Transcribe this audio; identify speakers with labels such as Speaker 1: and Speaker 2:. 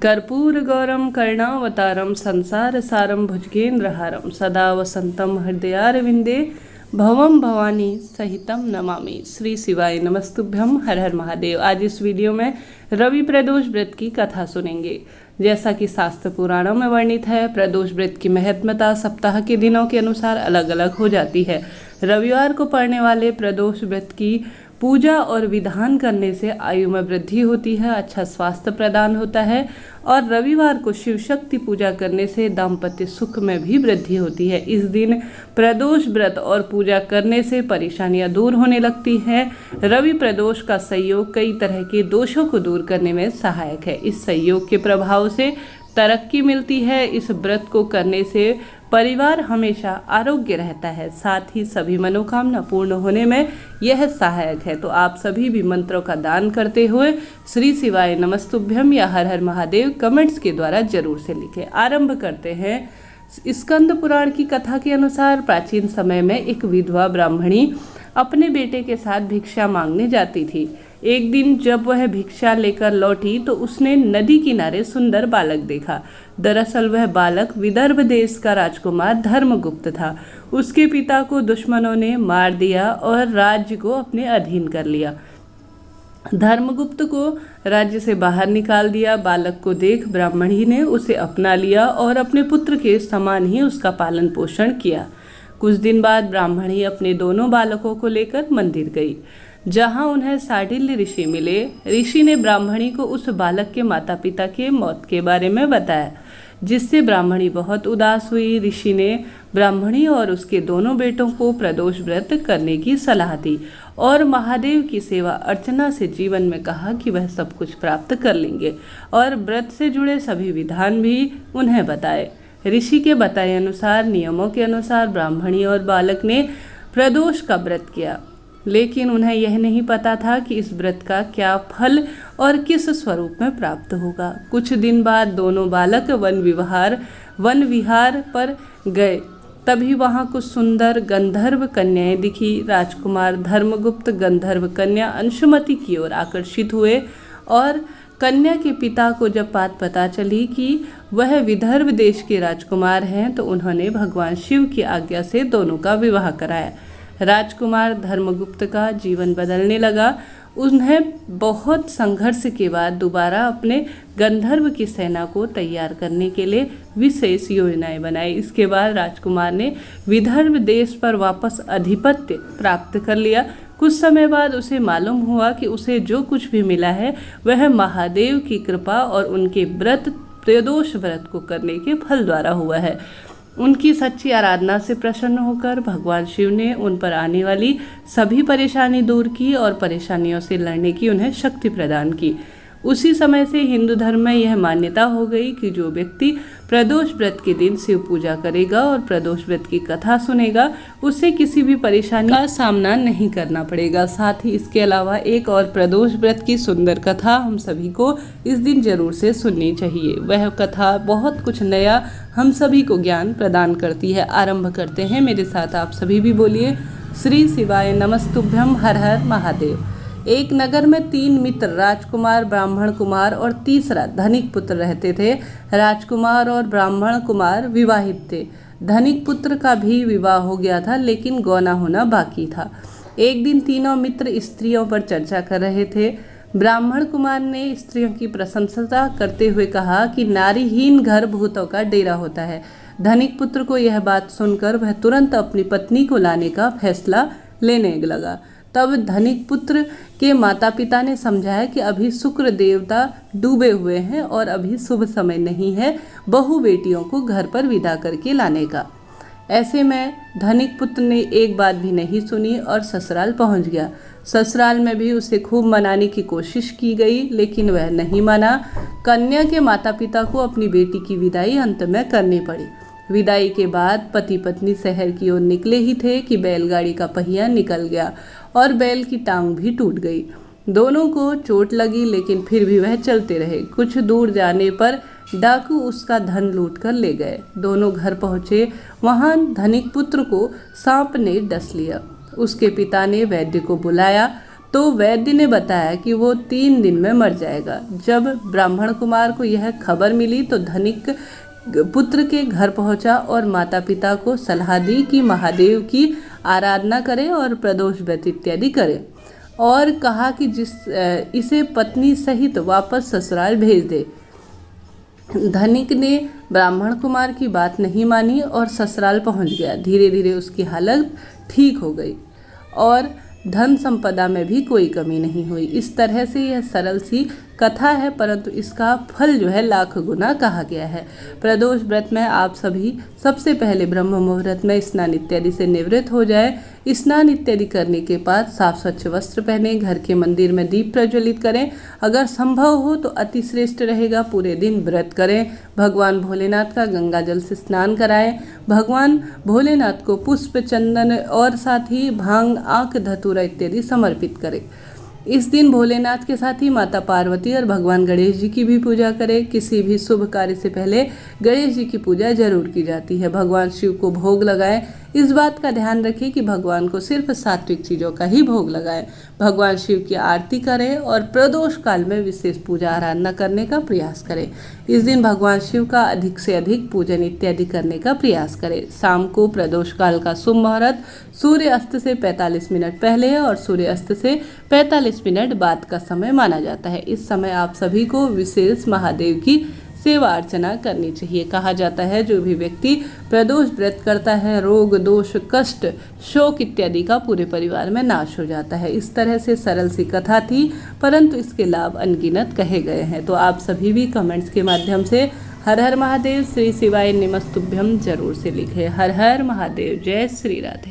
Speaker 1: कर्पूरगौरं कर्णावतारं संसारसारं भुजगेन्द्रहारं सदा वसंतं हृदयारविंदे भवम भवानी सहितम नमामि। श्री शिवाय नमस्तुभ्यम। हर हर महादेव। आज इस वीडियो में रवि प्रदोष व्रत की कथा सुनेंगे। जैसा कि शास्त्र पुराणों में वर्णित है, प्रदोष व्रत की महत्वता सप्ताह के दिनों के अनुसार अलग अलग हो जाती है। रविवार को पड़ने वाले प्रदोष व्रत की पूजा और विधान करने से आयु में वृद्धि होती है, अच्छा स्वास्थ्य प्रदान होता है और रविवार को शिव शक्ति पूजा करने से दाम्पत्य सुख में भी वृद्धि होती है। इस दिन प्रदोष व्रत और पूजा करने से परेशानियां दूर होने लगती हैं। रवि प्रदोष का संयोग कई तरह के दोषों को दूर करने में सहायक है। इस संयोग के प्रभाव से तरक्की मिलती है। इस व्रत को करने से परिवार हमेशा आरोग्य रहता है, साथ ही सभी मनोकामना पूर्ण होने में यह सहायक है। तो आप सभी भी मंत्रों का दान करते हुए श्री शिवाय नमस्तुभ्यम या हर हर महादेव कमेंट्स के द्वारा जरूर से लिखें। आरंभ करते हैं। स्कंद पुराण की कथा के अनुसार प्राचीन समय में एक विधवा ब्राह्मणी अपने बेटे के साथ भिक्षा मांगने जाती थी। एक दिन जब वह भिक्षा लेकर लौटी तो उसने नदी किनारे सुंदर बालक देखा। दरअसल वह बालक विदर्भ देश का राजकुमार धर्मगुप्त था। उसके पिता को दुश्मनों ने मार दिया और राज्य को अपने अधीन कर लिया। धर्मगुप्त को राज्य से बाहर निकाल दिया। बालक को देख ब्राह्मणी ने उसे अपना लिया और अपने पुत्र के समान ही उसका पालन पोषण किया। कुछ दिन बाद ब्राह्मणी अपने दोनों बालकों को लेकर मंदिर गई, जहां उन्हें सांडिल्य ऋषि मिले। ऋषि ने ब्राह्मणी को उस बालक के माता पिता के मौत के बारे में बताया, जिससे ब्राह्मणी बहुत उदास हुई। ऋषि ने ब्राह्मणी और उसके दोनों बेटों को प्रदोष व्रत करने की सलाह दी और महादेव की सेवा अर्चना से जीवन में कहा कि वह सब कुछ प्राप्त कर लेंगे और व्रत से जुड़े सभी विधान भी उन्हें बताए। ऋषि के बताए अनुसार नियमों के अनुसार ब्राह्मणी और बालक ने प्रदोष का व्रत किया, लेकिन उन्हें यह नहीं पता था कि इस व्रत का क्या फल और किस स्वरूप में प्राप्त होगा। कुछ दिन बाद दोनों बालक वन विहार पर गए। तभी वहां कुछ सुंदर गंधर्व कन्याएं दिखी। राजकुमार धर्मगुप्त गंधर्व कन्या अंशुमति की ओर आकर्षित हुए और कन्या के पिता को जब बात पता चली कि वह विदर्भ देश के राजकुमार हैं, तो उन्होंने भगवान शिव की आज्ञा से दोनों का विवाह कराया। राजकुमार धर्मगुप्त का जीवन बदलने लगा। उन्हें बहुत संघर्ष के बाद दोबारा अपने गंधर्व की सेना को तैयार करने के लिए विशेष योजनाएं बनाई। इसके बाद राजकुमार ने विदर्भ देश पर वापस आधिपत्य प्राप्त कर लिया। कुछ समय बाद उसे मालूम हुआ कि उसे जो कुछ भी मिला है वह महादेव की कृपा और उनके प्रदोष व्रत को करने के फल द्वारा हुआ है। उनकी सच्ची आराधना से प्रसन्न होकर भगवान शिव ने उन पर आने वाली सभी परेशानी दूर की और परेशानियों से लड़ने की उन्हें शक्ति प्रदान की। उसी समय से हिंदू धर्म में यह मान्यता हो गई कि जो व्यक्ति प्रदोष व्रत के दिन शिव पूजा करेगा और प्रदोष व्रत की कथा सुनेगा, उसे किसी भी परेशानी का सामना नहीं करना पड़ेगा। साथ ही इसके अलावा एक और प्रदोष व्रत की सुंदर कथा हम सभी को इस दिन जरूर से सुननी चाहिए। वह कथा बहुत कुछ नया हम सभी को ज्ञान प्रदान करती है। आरंभ करते हैं। मेरे साथ आप सभी भी बोलिए श्री शिवाय नमस्तुभ्यम। हर हर महादेव। एक नगर में 3 मित्र राजकुमार, ब्राह्मण कुमार और तीसरा धनिक पुत्र रहते थे। राजकुमार और ब्राह्मण कुमार विवाहित थे। धनिक पुत्र का भी विवाह हो गया था, लेकिन गौना होना बाकी था। एक दिन तीनों मित्र स्त्रियों पर चर्चा कर रहे थे। ब्राह्मण कुमार ने स्त्रियों की प्रशंसा करते हुए कहा कि नारीहीन घर भूतों का डेरा होता है। धनिक पुत्र को यह बात सुनकर वह तुरंत अपनी पत्नी को लाने का फैसला लेने लगा। तब धनिक पुत्र के माता पिता ने समझाया कि अभी शुक्र देवता डूबे हुए हैं और अभी शुभ समय नहीं है बहू बेटियों को घर पर विदा करके लाने का। ऐसे में धनिक पुत्र ने एक बात भी नहीं सुनी और ससुराल पहुंच गया। ससुराल में भी उसे खूब मनाने की कोशिश की गई, लेकिन वह नहीं माना। कन्या के माता पिता को अपनी बेटी की विदाई अंत में करनी पड़ी। विदाई के बाद पति पत्नी शहर की ओर निकले ही थे कि बैलगाड़ी का पहिया निकल गया और बैल की टांग भी टूट गई। दोनों को चोट लगी, लेकिन फिर भी वह चलते रहे। कुछ दूर जाने पर डाकू उसका धन लूट कर ले गए। दोनों घर पहुंचे। वहां धनिक पुत्र को सांप ने डस लिया। उसके पिता ने वैद्य को बुलाया, तो वैद्य ने बताया कि वो 3 दिन में मर जाएगा। जब ब्राह्मण कुमार को यह खबर मिली तो धनिक पुत्र के घर पहुंचा और माता पिता को सलाह दी कि महादेव की आराधना करें और प्रदोष व्रत इत्यादि करें, और कहा कि इसे पत्नी सहित वापस ससुराल भेज दे। धनिक ने ब्राह्मण कुमार की बात नहीं मानी और ससुराल पहुंच गया। धीरे धीरे उसकी हालत ठीक हो गई और धन संपदा में भी कोई कमी नहीं हुई। इस तरह से यह सरल सी कथा है, परंतु इसका फल जो है लाख गुना कहा गया है। प्रदोष व्रत में आप सभी सबसे पहले ब्रह्म मुहूर्त में स्नान इत्यादि से निवृत्त हो जाए। स्नान इत्यादि करने के बाद साफ स्वच्छ वस्त्र पहने, घर के मंदिर में दीप प्रज्वलित करें। अगर संभव हो तो अति श्रेष्ठ रहेगा पूरे दिन व्रत करें। भगवान भोलेनाथ का गंगा जल से स्नान कराएं। भगवान भोलेनाथ को पुष्प, चंदन और साथ ही भांग, आंख, धतूरा इत्यादि समर्पित करें। इस दिन भोलेनाथ के साथ ही माता पार्वती और भगवान गणेश जी की भी पूजा करें। किसी भी शुभ कार्य से पहले गणेश जी की पूजा जरूर की जाती है। भगवान शिव को भोग लगाएं। इस बात का ध्यान रखें कि भगवान को सिर्फ सात्विक चीज़ों का ही भोग लगाएं। भगवान शिव की आरती करें और प्रदोष काल में विशेष पूजा आराधना करने का प्रयास करें। इस दिन भगवान शिव का अधिक से अधिक पूजन इत्यादि करने का प्रयास करें। शाम को प्रदोष काल का शुभ मुहूर्त सूर्य अस्त से 45 मिनट पहले है और सूर्य अस्त से 45 मिनट बाद का समय माना जाता है। इस समय आप सभी को विशेष महादेव की सेवा अर्चना करनी चाहिए। कहा जाता है जो भी व्यक्ति प्रदोष व्रत करता है, रोग, दोष, कष्ट, शोक इत्यादि का पूरे परिवार में नाश हो जाता है। इस तरह से सरल सी कथा थी, परंतु इसके लाभ अनगिनत कहे गए हैं। तो आप सभी भी कमेंट्स के माध्यम से हर हर महादेव, श्री शिवाय नमस्तुभ्यम जरूर से लिखें। हर हर महादेव, जय श्री राधे।